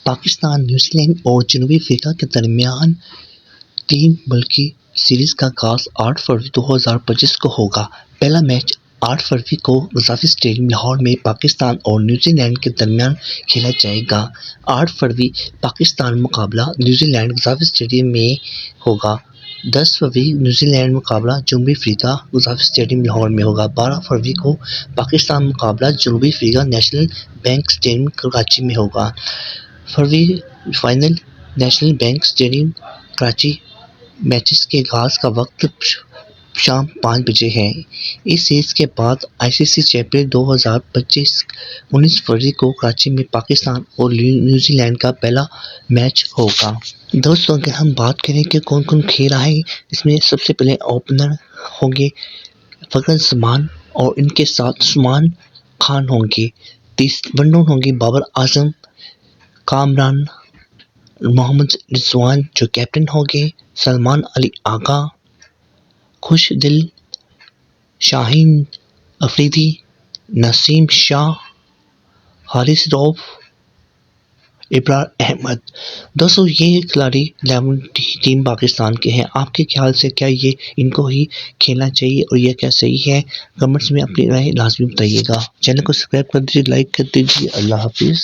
Pakistan, New Zealand اور جنوبی افریقہ کے درمیان 3 ملکی سیریز کا آغاز 8 فروری 2025 کو ہوگا۔ پہلا میچ 8 فروری کو قذافی اسٹیڈیم لاہور میں پاکستان اور نیوزی لینڈ کے درمیان کھیلا جائے گا۔ 8 فروری پاکستان مقابلہ نیوزی لینڈ قذافی اسٹیڈیم میں ہوگا۔ 10 فروری نیوزی لینڈ مقابلہ جنوبی افریقہ قذافی اسٹیڈیم لاہور میں ہوگا۔ 12 فروری کو پاکستان مقابلہ جنوبی افریقہ نیشنل بینک اسٹیڈیم کراچی میں ہوگا۔ فروری final national bank stadium Karachi. Matches کے آغاز کا وقت شام 5 بجے ہے۔ اس سیریز کے بعد ICC چیمپئن 2025 19 فروری کو کراچی میں پاکستان اور نیوزی لینڈ کا پہلا میچ ہوگا۔ دوستوں اگر ہم بات کریں کہ کون کون کھیل رہا ہے، اس میں سب سے پہلے اوپنر ہوں گے فخر زمان اور ان کے ساتھ عثمان خان ہوں گے۔ ون ڈاؤن ہوں گے بابر اعظم، کامران محمد رضوان جو کیپٹن ہوں گے، سلمان علی آغا، خوش دل شاہین افریدی، نسیم شاہ، حارث رؤف، ابرار احمد۔ دوستو یہ کھلاڑی 11 ٹیم پاکستان کے ہیں۔ آپ کے خیال سے کیا یہ ان کو ہی کھیلنا چاہیے اور یہ کیا صحیح ہے؟ کمنٹس میں اپنی رائے لازمی بتائیے گا۔ چینل کو سبسکرائب کر دیجیے، لائک کر دیجیے۔ اللہ حافظ۔